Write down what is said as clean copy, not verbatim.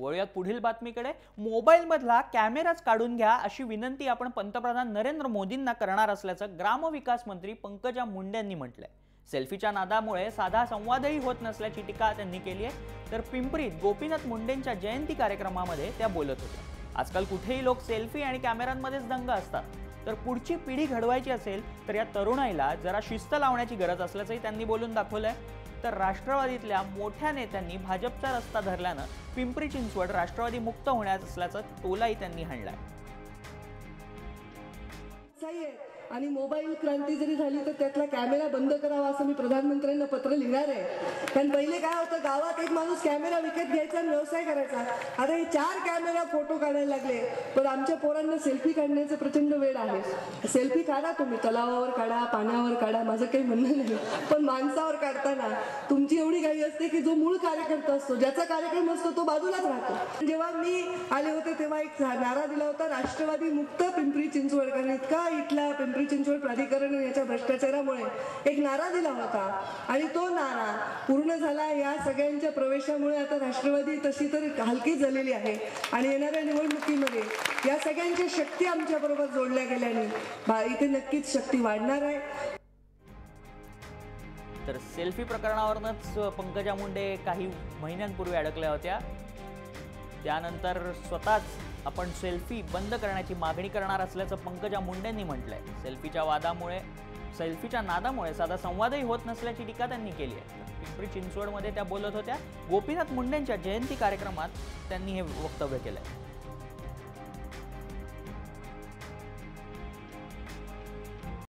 वळूयात पुढील बातमीकडे। मोबाईलमधला कॅमेराच काढून घ्या अशी विनंती आपण पंतप्रधान नरेंद्र मोदींना करणार असल्याचं ग्रामविकास मंत्री पंकजा मुंडे यांनी म्हटलंय। सेल्फीच्या नादामुळे साधा संवादही होत नसल्याची टीका त्यांनी केली आहे। तर पिंपरीत गोपीनाथ मुंडेंच्या जयंती कार्यक्रमामध्ये त्या बोलत होत्या। आजकाल कुठेही लोक सेल्फी आणि कॅमेऱ्यांमध्येच दंग असतात, तर पुढची पिढी घडवायची असेल तर या तरुणाईला जरा शिस्त लावण्याची गरज असल्याचंही त्यांनी बोलून दाखवलंय। तर राष्ट्रवादीतल्या मोठ्या नेत्यांनी भाजपचा रस्ता धरल्यानं पिंपरी चिंचवड राष्ट्रवादी मुक्त होण्यास असल्याचा टोलाही त्यांनी हाणलाय। आणि मोबाईल क्रांती जरी झाली तर त्यातला कॅमेरा बंद करावा असं मी प्रधानमंत्र्यांना पत्र लिहिणार आहे। कारण पहिले काय होतं, गावात एक माणूस कॅमेरा विकत घ्यायचा आणि व्यवसाय करायचा। आता हे 4 कॅमेरा फोटो काढायला लागले, पण आमच्या पोरांना सेल्फी काढण्याचं प्रचंड वेळ आहे। सेल्फी काढा तुम्ही, तलावावर काढा, पाण्यावर काढा, माझं काही म्हणणं नाही, पण माणसावर काढताना तुमची एवढी घाई असते की जो मूळ कार्यकर्ता असतो, ज्याचा कार्यक्रम असतो तो बाजूलाच राहतो। जेव्हा मी आले होते तेव्हा एक नारा दिला होता, राष्ट्रवादी मुक्त पिंपरी चिंचवड। कारण इतका इथला पिंपरी चिंचवड प्राधिकरण याच्या भ्रष्टाचारामुळे एक नारा दिला होता आणि तो नारा पूर्ण झाला। या सगळ्यांच्या प्रवेशामुळे आता राष्ट्रवादी तशी तर हलकी झालेली आहे आणि येणाऱ्या निवडणुकीमध्ये या सगळ्यांची शक्ती आमच्या बरोबर जोडल्या गेल्याने इथे नक्कीच शक्ती वाढणार आहे। तर सेल्फी प्रकरणावरच पंकजा मुंडे काही महिन्यांपूर्वी अडकल्या होत्या। त्यानंतर स्वतःच आपण सेल्फी बंद करण्याची मागणी करणार असल्याचं पंकजा मुंडेंनी म्हटलंय। सेल्फीच्या नादामुळे साधा संवादही होत नसल्याची टीका त्यांनी केली आहे। पिंपरी चिंचवडमध्ये त्या बोलत होत्या। गोपीनाथ मुंडेंच्या जयंती कार्यक्रमात त्यांनी हे वक्तव्य केलंय।